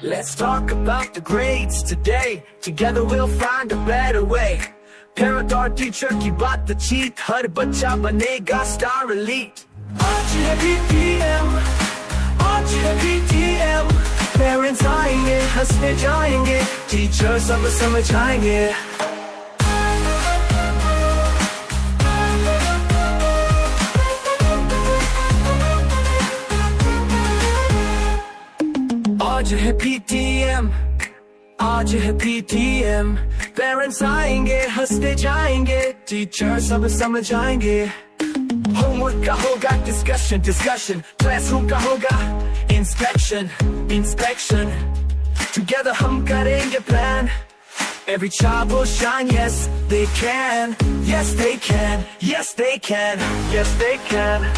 Let's talk about the grades today. Together we'll find a better way. Parent और teacher की बात cheat. हर बच्चा बनेगा star elite. आज है PTM, आज है PTM. Parents आएंगे, हंसने जाएंगे. Teacher सब समझाएंगे. आज है PTM, आज है PTM. Parents आएंगे, हंसते जाएंगे. Teacher सब समझाएंगे. Homework का होगा discussion, discussion. Classroom का होगा inspection, inspection. Together हम करेंगे plan. Every child will shine, yes they can. Yes they can, yes they can. Yes they can,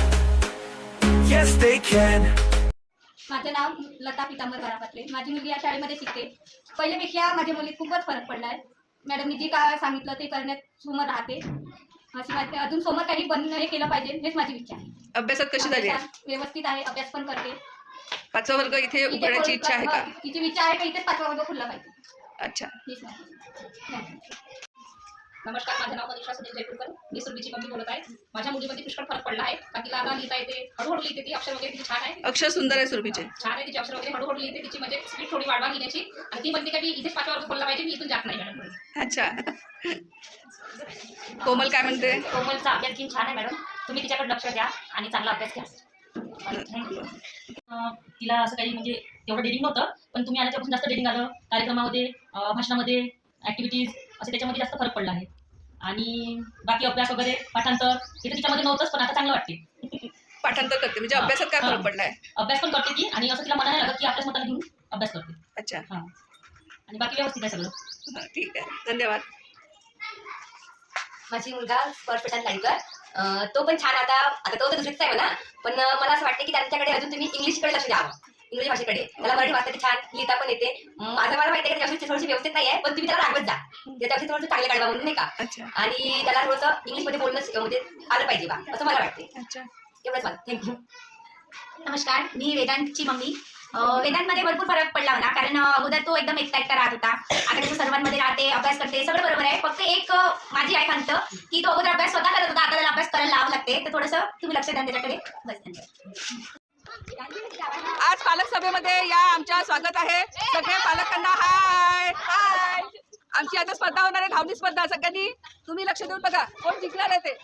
yes they can. माझं नाव लता पितांबर बारापात्रे. माझी मुलगी या शाळेमध्ये शिकते. पहिल्यापेक्षा माझ्या मुलीत खूपच फरक पडला आहे. मॅडमनी जे काय सांगितलं ते करण्यात सुमर राहते. अशी वाटते अजून समोर काही बंद हे केलं पाहिजे हेच माझी इच्छा आहे. अभ्यासात कशी झाली आहे? व्यवस्थित आहे, अभ्यास पण करते. 5वा वर्ग इथे उघडण्याची इच्छा आहे का? तिची इच्छा आहे का इथेच 5वा वर्ग खुलला पाहिजे. अच्छा. नमस्कार, माझं नाव मनीषा सुनील जयपूरकर. मी सुरभीची मम्मी बोलत आहे. माझ्या मुलीमध्ये पुष्कळ फरक पडला आहे. का तिला आता लिहिता येते, हळूहळू लिहिते. ती अक्षर वगैरे तिची छान आहे. अक्षर सुंदर आहे सुरभीचे. छान आहे तिचे अक्षर वगैरे, हळूहळू लिहिते. तिची म्हणजे स्पीड थोडी वाढवा लिहिण्याची. आणि ती म्हणते का मी इथेच 5वा वर्ग खोलला पाहिजे, मी इथून जात नाही मॅडम. अच्छा. कोमल काय म्हणते? कोमलचा अभ्यास घेऊन छान आहे मॅडम. तुम्ही तिच्याकडे लक्ष द्या आणि चांगला अभ्यास घ्या. तिला असं काही म्हणजे तेवढं डेटिंग नव्हतं, पण तुम्ही आल्याच्यापासून जास्त डेटिंग आलं. कार्यक्रमामध्ये, भाषणामध्ये, ॲक्टिव्हिटीज असे त्याच्यामध्ये जास्त फरक पडला आहे. आणि बाकी अभ्यास वगैरे, पाठांतर हे तर तिच्यामध्ये नव्हतंच, पण आता चांगलं वाटते. पाठांतर करते म्हणजे अभ्यासात काय फरक पडलाय? अभ्यास पण करते ती आणि असं तिला मनाने लागत की अभ्यास मताने घेऊन अभ्यास करते. अच्छा. हां, आणि बाकी व्यवस्थित आहे सगळं. ठीक आहे, धन्यवाद. माझी मुलगा स्पर्श प्रशांत लाईकर. तो पण छान. आता तो तर दुसरीच आहे म्हणा, पण मला असं वाटतं की त्यांच्याकडे अजून तुम्ही इंग्लिशकडे लक्ष द्यावं. इंग्रजी भाषेकडे. त्याला मराठी वाचता छान, लिहिता पण येते. मला माहिती आहे की त्याच्या थोडीशी व्यवस्थित नाही आहे, पण तुम्ही त्याला रागवत जा. त्याच्यापेक्षा थोडंसं चांगलं काढवा म्हणून नाही का. आणि त्याला थोडंसं इंग्लिशमध्ये बोलणं म्हणजे आलं पाहिजे बा, असं मला वाटते. अच्छा, एवढंच मला. थँक्यू. नमस्कार, मी वेदांतची मम्मी. वेदांतमध्ये भरपूर फरक पडला म्हणा, कारण अगोदर तो एकदम एकटा राहत होता. आता त्याच्या सर्वांमध्ये राहते, अभ्यास करते, सगळं बरोबर आहे. फक्त एक माझी आई म्हणतं की तो अगोदर अभ्यास स्वतः करत होता, आता त्याला अभ्यास करायला लावावं लागते. तर थोडंसं तुम्ही लक्ष द्या त्याच्याकडे. बस. आज पालक सभेमध्ये या आमच्या स्वागत आहे. सगळ्या पालकांना हाय हाय. आमची आता स्पर्धा होणार आहे, धावणी स्पर्धा. सगळ्यांनी तुम्ही लक्ष देऊन बघा कोण जिंकणार आहे ते.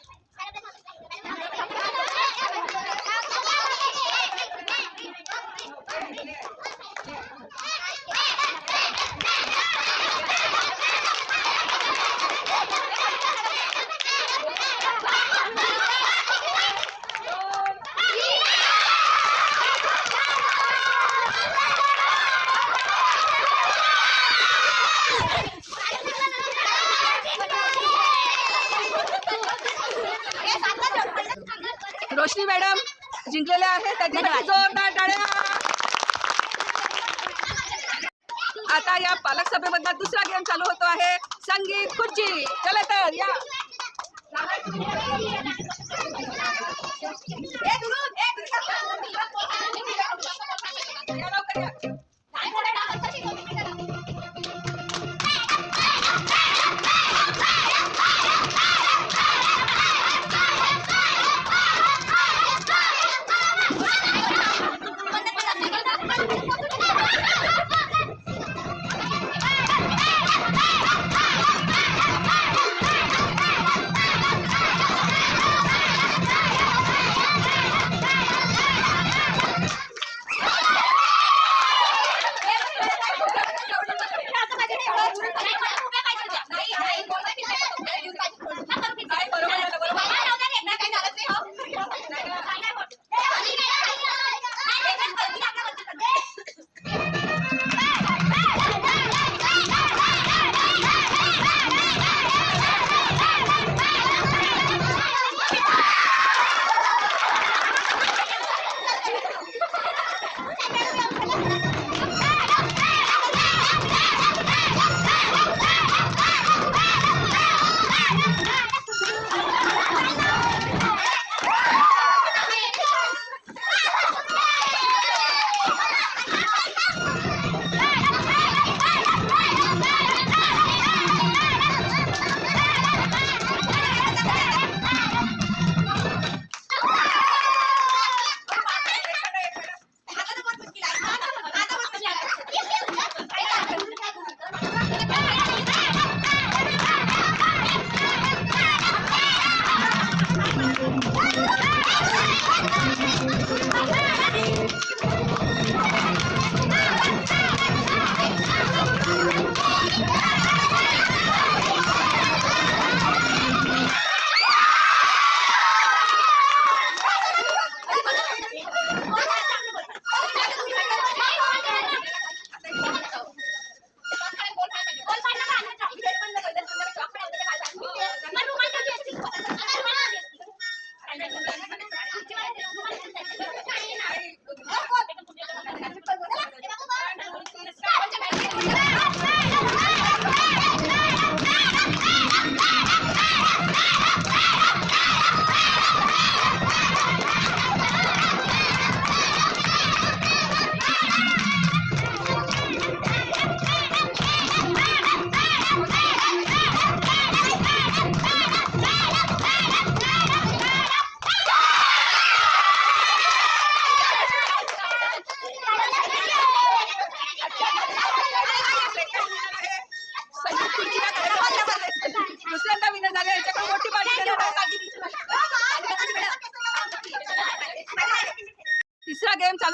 रोशनी मॅडम जिंकलेल्या आहेत, त्यांच्यासाठी जोरदार टाळ्या. आता या पालक सभेमधला दुसरा गेम चालू होतो आहे, संगीत खुर्ची. चला तर या.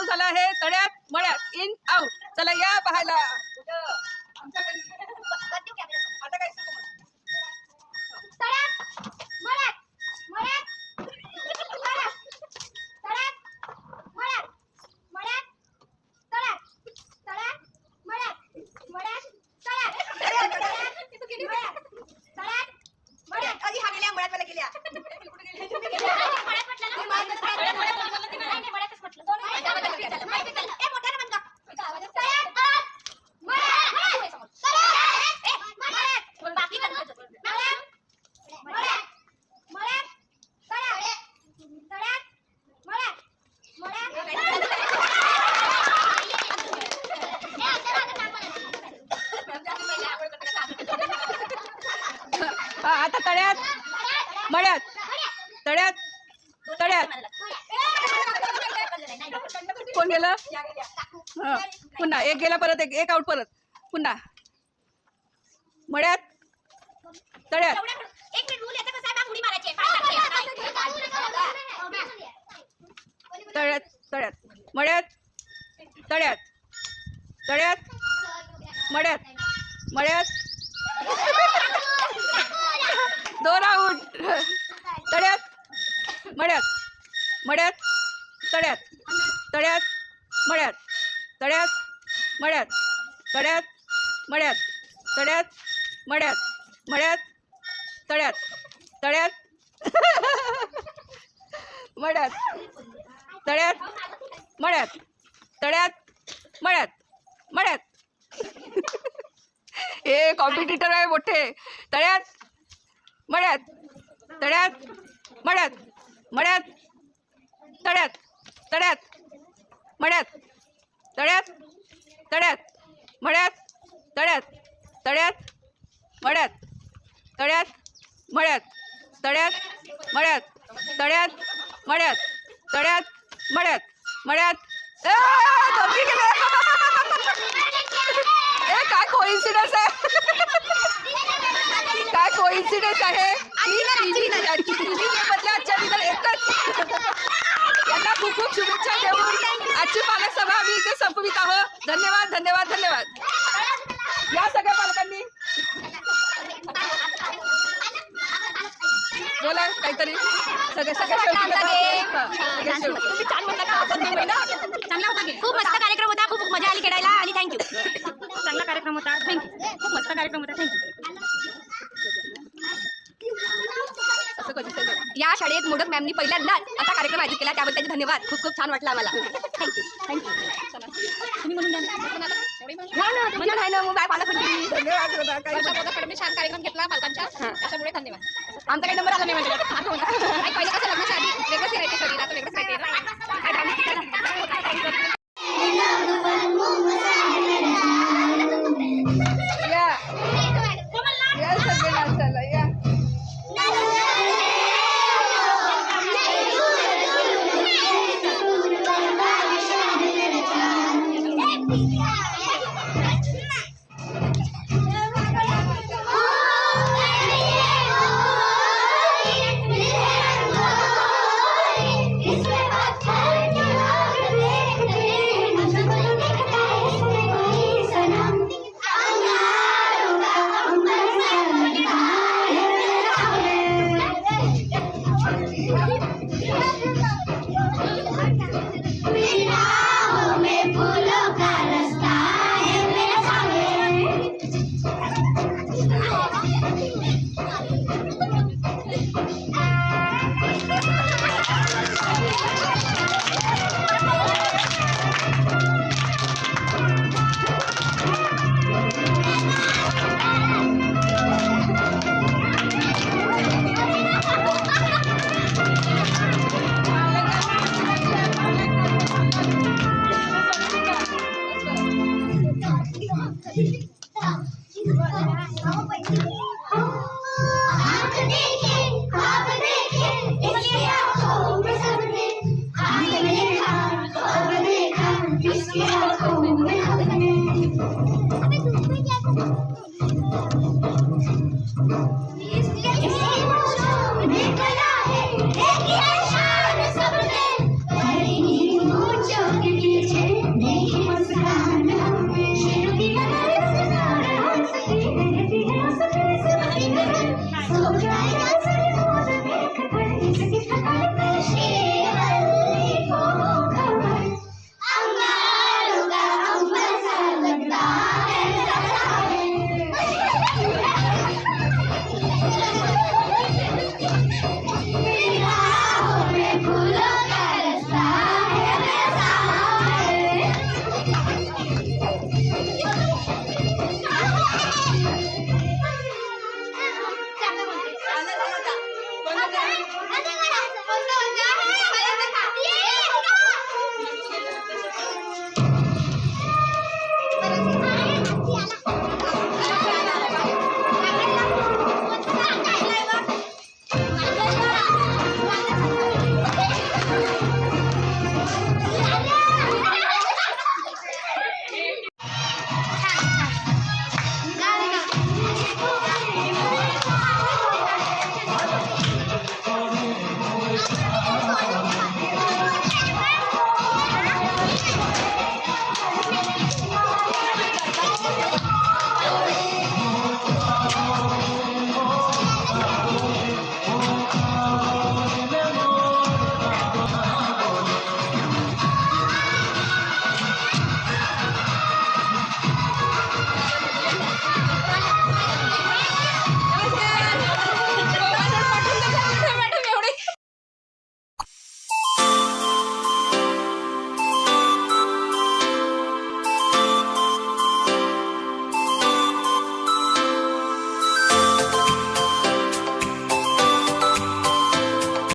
झालं आहे तळ्यात मळ्यात इन आउट. चला या पाहायला. आता काय सुरू? आता तळ्यात मळ्यात तळ्यात तळ्यात कोण गेलं? हा, पुन्हा एक गेला, परत एक आउट, परत पुन्हा मळ्यात तळ्यात तळ्यात तळ्यात मळ्यात तळ्यात तळ्यात मळ्यात मळ्यात 2 आउट. तळ्यात मळ्यात मळ्यात तळ्यात तळ्यात मळ्यात तळ्यात मळ्यात तळ्यात मळ्यात तळ्यात मळ्यात मळ्यात तळ्यात तळ्यात मळ्यात तळ्यात मळ्यात तळ्यात मळ्यात मळ्यात. हे कॉम्पिटिटर आहे मोठे. तळ्यात मळ्यात तळ्यात मळ्यात मळ्यात तळ्यात तळ्यात मळ्यात तळ्यात तळ्यात मळ्यात तळ्यात तळ्यात मळ्यात तळ्यात मळ्यात तळ्यात मळ्यात तळ्यात मळ्यात तळ्यात मळ्यात मळ्यात. दोन्ही गेले. काय कोइन्सिडन्स आहे, काय कोइन्सिडन्स आहे. मधल्या आजच्या विनर एकच. यांना खूप खूप शुभेच्छा देऊन आजची पालक सभा आम्ही इथे संपवित आहोत. धन्यवाद धन्यवाद धन्यवाद. या सगळ्या पालकांनी बोला काहीतरी. खूप मस्त कार्यक्रम होता, खूप मजा आली खेळायला आणि थँक्यू. चांगला कार्यक्रम होता, थँक्यू. खूप मस्त कार्यक्रम होता, थँक्यू. या शाळेत मोडक मॅमनी पहिल्यांदाच असा कार्यक्रम आयोजित केला, त्याबद्दल धन्यवाद. खूप खूप छान वाटलं आम्हाला. Thank you thank you. तुम्ही म्हणून द्या. नाही ना, मग काय पालक धन्यवाद. छान कार्यक्रम घेतला पालकांच्या, त्याच्यामुळे धन्यवाद. आमचा काही नंबर आला नाही म्हणजे पहिले कसं लग्नाच्या आधी वेगळंच राहायचे शरीर, आता वेगळंच राहते. या या सगळे नाचायला या. It's करा.